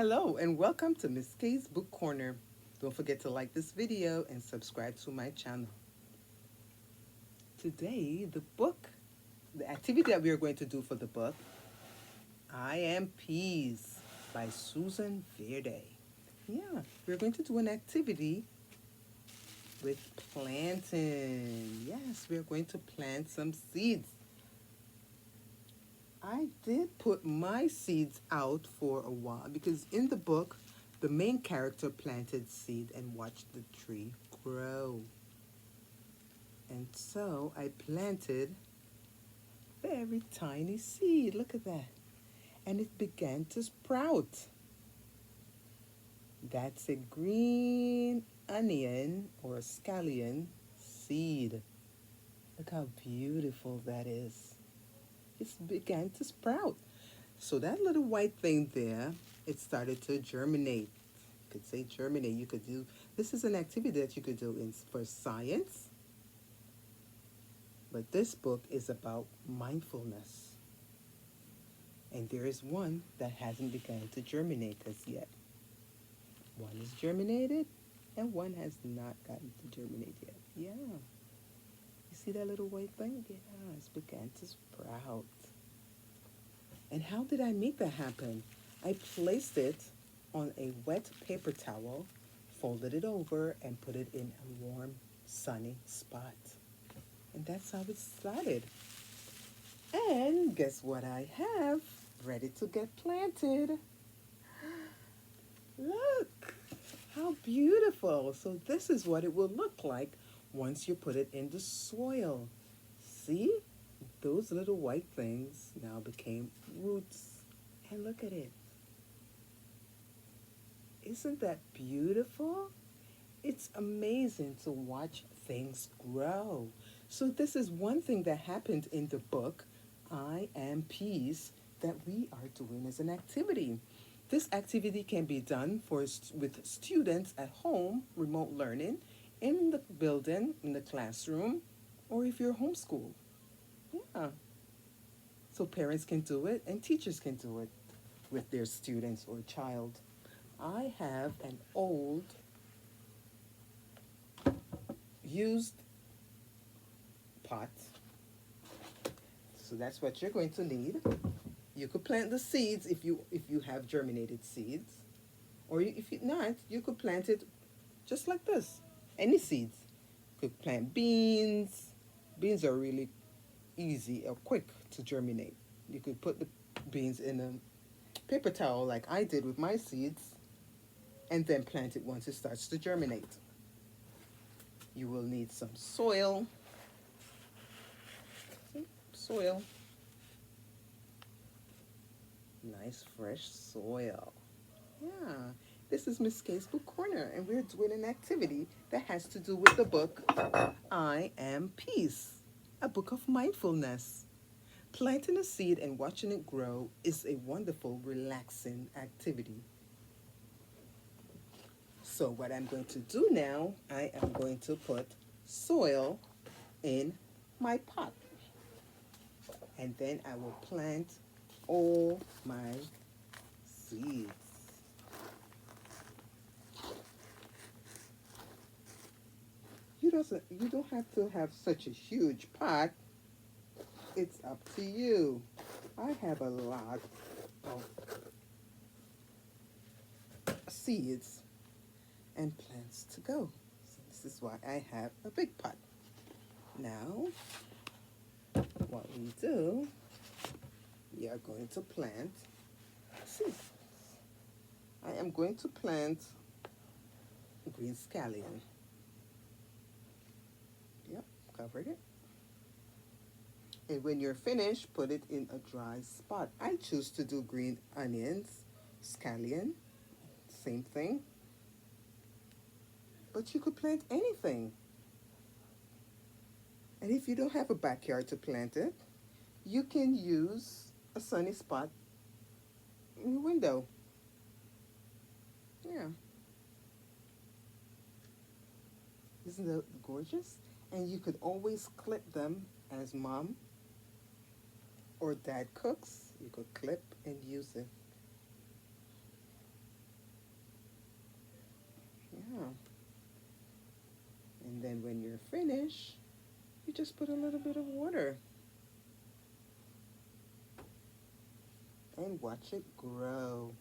Hello and welcome to Ms. K's Book Corner. Don't forget to like this video and subscribe to my channel. Today, the activity that we are going to do for the book, I Am Peas by Susan Verde. Yeah, we're going to do an activity with planting. Yes, we're going to plant some seeds. I did put my seeds out for a while because in the book, the main character planted seed and watched the tree grow. And so I planted very tiny seed. Look at that. And it began to sprout. That's a green onion or scallion seed. Look how beautiful that is. It began to sprout. So that little white thing there, it started to germinate. You could say germinate. You could do, this is an activity that you could do for science. But this book is about mindfulness. And there is one that hasn't begun to germinate as yet. One is germinated and one has not gotten to germinate yet. Yeah. You see that little white thing? Yeah, it's began to sprout. And how did I make that happen? I placed it on a wet paper towel, folded it over, and put it in a warm, sunny spot. And that's how it started. And guess what I have? Ready to get planted. Look, how beautiful. So this is what it will look like once you put it in the soil. See? Those little white things now became roots. And look at it. Isn't that beautiful? It's amazing to watch things grow. So this is one thing that happened in the book, I Am Peace, that we are doing as an activity. This activity can be done with students at home, remote learning, in the building, in the classroom, or if you're homeschooled. Yeah. So parents can do it and teachers can do it with their students or child. I have an old used pot. So that's what you're going to need. You could plant the seeds if you have germinated seeds, or if you not, you could plant it just like this. Any seeds. You could plant beans. Beans are really easy or quick to germinate. You could put the beans in a paper towel like I did with my seeds, and then plant it once it starts to germinate. You will need some soil. Soil. Nice fresh soil. Yeah. This is Miss K's Book Corner, and we're doing an activity that has to do with the book I Am Peace, a book of mindfulness. Planting a seed and watching it grow is a wonderful, relaxing activity. So what I'm going to do now, I am going to put soil in my pot. And then I will plant all my seeds. You don't have to have such a huge pot. It's up to you. I have a lot of seeds and plants to go. So this is why I have a big pot. Now, what we do, we are going to plant seeds. I am going to plant green scallion. Yep, covered it. And when you're finished, put it in a dry spot. I choose to do green onions, scallion, same thing. But you could plant anything. And if you don't have a backyard to plant it, you can use a sunny spot in the window. Yeah. Isn't that gorgeous? And you could always clip them as mom or dad cooks. You could clip and use it. Yeah. And then when you're finished, you just put a little bit of water and watch it grow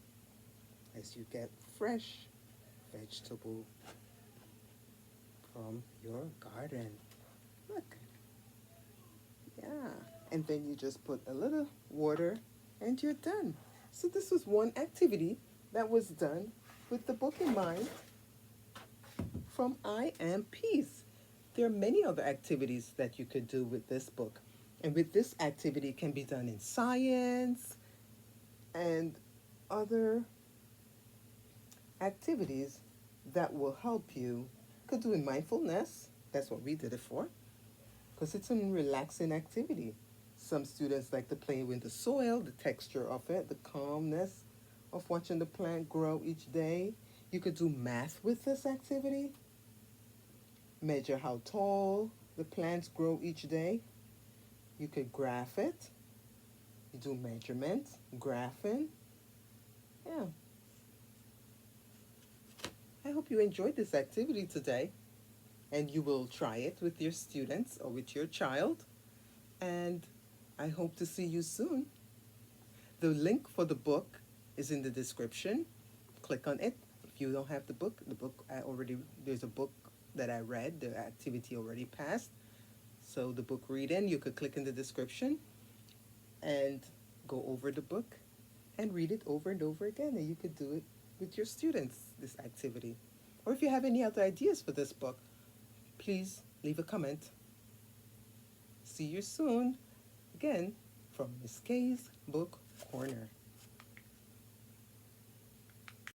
as you get fresh vegetable from your garden. Look, yeah. And then you just put a little water and you're done. So this was one activity that was done with the book in mind from I Am Peace. There are many other activities that you could do with this book. And with this activity, it can be done in science and other activities that will help you. Could do in mindfulness. That's what we did it for. Because it's a relaxing activity. Some students like to play with the soil, the texture of it, the calmness of watching the plant grow each day. You could do math with this activity. Measure how tall the plants grow each day. You could graph it. You do measurements, graphing. Yeah. I hope you enjoyed this activity today and you will try it with your students or with your child. And I hope to see you soon. The link for the book is in the description. Click on it. If you don't have the book there's a book that I read, the activity already passed. So the book reading, you could click in the description and go over the book and read it over and over again. And you could do it with your students, this activity. Or if you have any other ideas for this book, please leave a comment. See you soon again from Ms. K's Book Corner.